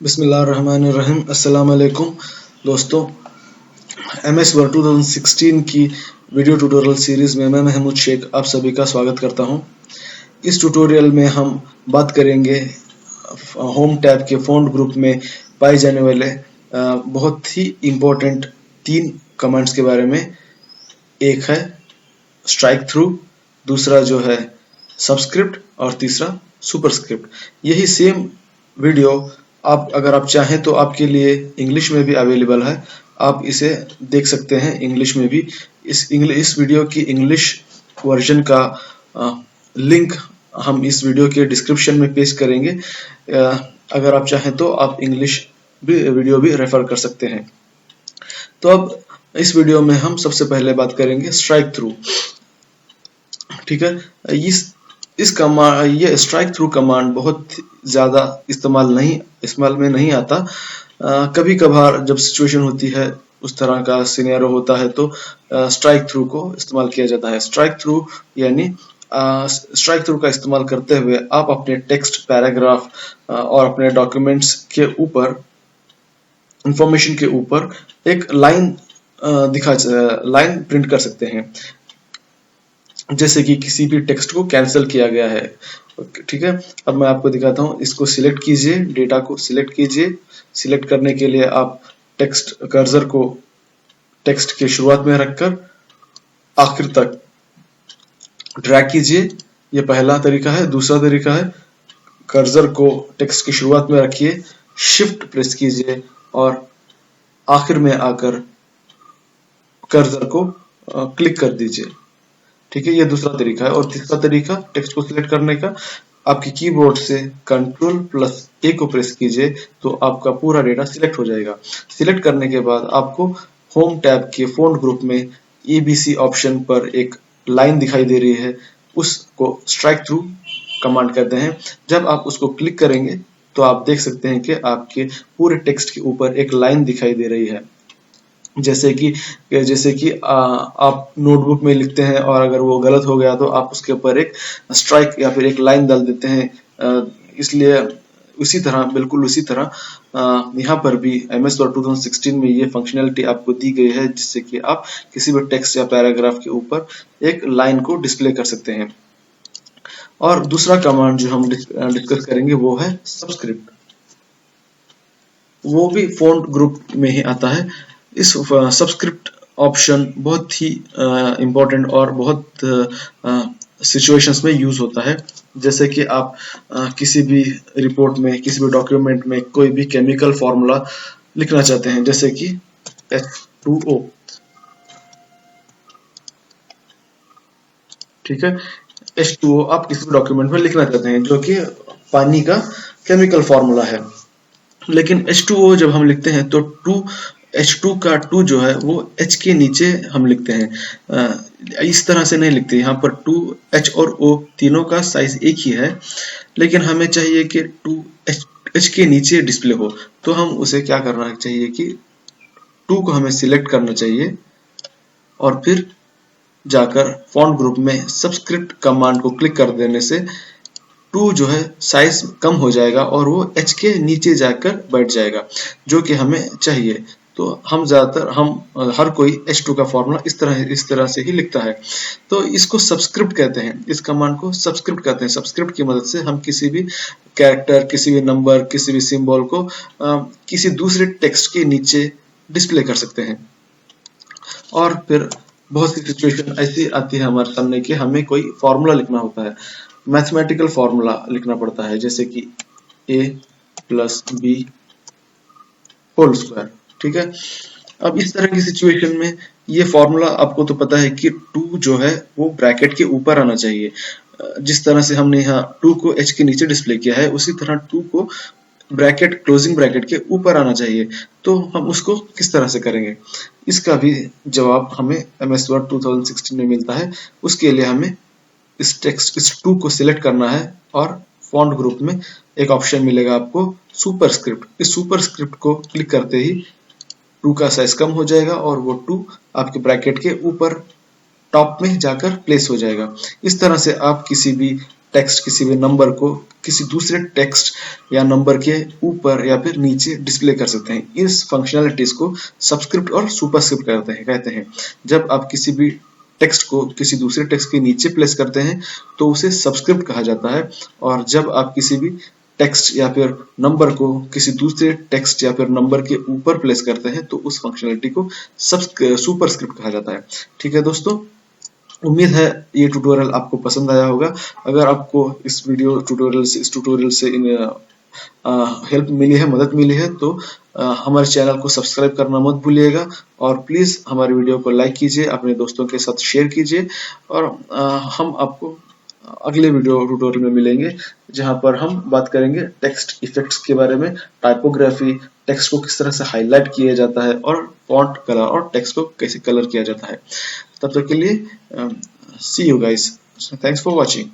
बिस्मिल्लाहिर्रहमानिर्रहीम। अस्सलाम वालेकुम दोस्तों, MS वर्ड 2016 की वीडियो ट्यूटोरियल सीरीज में मैं महमूद शेख आप सभी का स्वागत करता हूं। इस ट्यूटोरियल में हम बात करेंगे होम टैब के फॉन्ट ग्रुप में पाए जाने वाले बहुत ही इम्पोर्टेंट 3 कमांड्स के बारे में। एक है स्ट्राइक थ्रू, दूसरा जो है सबस्क्रिप्ट और तीसरा सुपरस्क्रिप्ट। यही सेम वीडियो अगर आप चाहें तो आपके लिए इंग्लिश में भी अवेलेबल है, आप इसे देख सकते हैं इंग्लिश में भी। इस वीडियो की इंग्लिश वर्जन का लिंक हम इस वीडियो के डिस्क्रिप्शन में पेस्ट करेंगे। अगर आप चाहें तो आप इंग्लिश वीडियो भी रेफर कर सकते हैं। तो अब इस वीडियो में हम सबसे पहले बात करेंगे स्ट्राइक थ्रू। ठीक है, ये स्ट्राइक थ्रू कमांड बहुत ज़्यादा इस्तेमाल में नहीं आता। कभी कभार जब सिचुएशन होती है, उस तरह का सिनेरियो होता है, तो स्ट्राइक थ्रू को इस्तेमाल किया जाता है। स्ट्राइक थ्रू यानी स्ट्राइक थ्रू का इस्तेमाल करते हुए आप अपने टेक्स्ट, पैराग्राफ और अपने डॉक्यूमेंट्स के ऊपर, इंफॉर्मेशन के ऊपर एक लाइन प्रिंट कर सकते हैं। जैसे कि किसी भी टेक्स्ट को कैंसिल किया गया है। ठीक है, अब मैं आपको दिखाता हूँ। इसको सिलेक्ट कीजिए, डेटा को सिलेक्ट कीजिए। सिलेक्ट करने के लिए आप टेक्स्ट कर्सर को टेक्स्ट के शुरुआत में रखकर आखिर तक ड्रैग कीजिए। यह पहला तरीका है। दूसरा तरीका है कर्सर को टेक्स्ट की शुरुआत में रखिए, शिफ्ट प्रेस कीजिए और आखिर में आकर कर्सर को क्लिक कर दीजिए। ठीक है, ये दूसरा तरीका है। और तीसरा तरीका टेक्स्ट को सिलेक्ट करने का, आपके कीबोर्ड से Ctrl+A को प्रेस कीजिए तो आपका पूरा डेटा सिलेक्ट हो जाएगा। सिलेक्ट करने के बाद आपको होम टैब के फॉन्ट ग्रुप में ABC ऑप्शन पर एक लाइन दिखाई दे रही है, उसको स्ट्राइक थ्रू कमांड कहते हैं। जब आप उसको क्लिक करेंगे तो आप देख सकते हैं कि आपके पूरे टेक्स्ट के ऊपर एक लाइन दिखाई दे रही है। जैसे कि आप नोटबुक में लिखते हैं और अगर वो गलत हो गया तो आप उसके ऊपर एक स्ट्राइक या फिर एक लाइन डाल देते हैं। इसलिए बिल्कुल उसी तरह यहाँ पर भी MS Word 2016 में ये फंक्शनैलिटी आपको दी गई है, जिससे कि आप किसी भी टेक्स्ट या पैराग्राफ के ऊपर एक लाइन को डिस्प्ले कर सकते हैं। और दूसरा कमांड जो हम डिस्कस करेंगे वो है सबस्क्रिप्ट। वो भी फॉन्ट ग्रुप में ही आता है। इस सबस्क्रिप्ट ऑप्शन बहुत ही इम्पोर्टेंट और बहुत सिचुएशंस में यूज होता है। जैसे कि आप किसी भी रिपोर्ट में, किसी भी डॉक्यूमेंट में कोई भी केमिकल फॉर्मूला लिखना चाहते हैं, जैसे कि H2O। ठीक है, H2O आप किसी भी डॉक्यूमेंट में लिखना चाहते हैं, जो कि पानी का केमिकल फॉर्मूला है। लेकिन H2O जब हम लिखते हैं तो H2 का 2 जो है वो H के नीचे हम लिखते हैं। इस तरह से नहीं लिखते। यहाँ पर 2, H और O तीनों का साइज एक ही है, लेकिन हमें चाहिए कि 2 H के नीचे डिस्प्ले हो। तो हम उसे क्या करना चाहिए कि 2 को हमें सिलेक्ट करना चाहिए और फिर जाकर फॉन्ट ग्रुप में सबस्क्रिप्ट कमांड को क्लिक कर देने से 2 जो है साइज कम हो जाएगा और वो H के नीचे जाकर बैठ जाएगा, जो कि हमें चाहिए। तो हर कोई H2 का फॉर्मूला इस तरह से ही लिखता है। तो इसको सबस्क्रिप्ट कहते हैं। इस कमांड को सबस्क्रिप्ट कहते हैं। सबस्क्रिप्ट की मदद से हम किसी भी कैरेक्टर, किसी भी नंबर, किसी भी सिंबल को किसी दूसरे टेक्स्ट के नीचे डिस्प्ले कर सकते हैं। और फिर बहुत सी सिचुएशन ऐसी आती है हमारे सामने कि हमें कोई फॉर्मूला लिखना होता है, मैथमेटिकल फॉर्मूला लिखना पड़ता है, जैसे कि A+B होल स्क्वायर। ठीक है, अब इस तरह की सिचुएशन में ये फॉर्मूला आपको तो पता है कि 2 जो है वो ब्रैकेट के ऊपर आना चाहिए। जिस तरह से हमने यहाँ 2 को H के नीचे डिस्प्ले किया है, उसी तरह 2 को क्लोजिंग ब्रैकेट के ऊपर आना चाहिए। तो हम उसको किस तरह से करेंगे, इसका भी जवाब हमें MS Word 2016 में मिलता है। उसके लिए हमें इस 2 को सिलेक्ट करना है और फॉन्ट ग्रुप में एक ऑप्शन मिलेगा आपको सुपरस्क्रिप्ट। इस सुपरस्क्रिप्ट को क्लिक करते ही 2 का साइज कम हो जाएगा और वो 2 आपके ब्रैकेट के ऊपर टॉप में जाकर प्लेस हो जाएगा। इस तरह से आप किसी भी टेक्स्ट, किसी भी नंबर को किसी दूसरे टेक्स्ट या नंबर के ऊपर या फिर नीचे डिस्प्ले कर सकते हैं। इस फंक्शनैलिटीज को सबस्क्रिप्ट और सुपरस्क्रिप्ट कहते हैं। जब आप किसी भी टेक्स्ट को किसी दूसरे टेक्स्ट के नीचे प्लेस करते हैं तो उसे सबस्क्रिप्ट कहा जाता है, और जब आप किसी भी टेक्स्ट या फिर नंबर को किसी दूसरे टेक्स्ट या फिर नंबर के ऊपर प्लेस करते हैं तो उस फंक्शनैलिटी को सुपरस्क्रिप्ट कहा जाता है। ठीक है दोस्तों, उम्मीद है ये ट्यूटोरियल आपको पसंद आया होगा। अगर आपको इस ट्यूटोरियल से हेल्प मिली है, मदद मिली है, तो हमारे चैनल को सब्सक्राइब करना मत भूलिएगा, और प्लीज हमारे वीडियो को लाइक कीजिए, अपने दोस्तों के साथ शेयर कीजिए, और हम आपको अगले वीडियो ट्यूटोरियल में मिलेंगे जहां पर हम बात करेंगे टेक्स्ट इफेक्ट्स के बारे में, टाइपोग्राफी, टेक्स्ट को किस तरह से हाईलाइट किया जाता है, और फॉन्ट कलर और टेक्स्ट को कैसे कलर किया जाता है। तब तक के लिए see you guys, thanks for watching.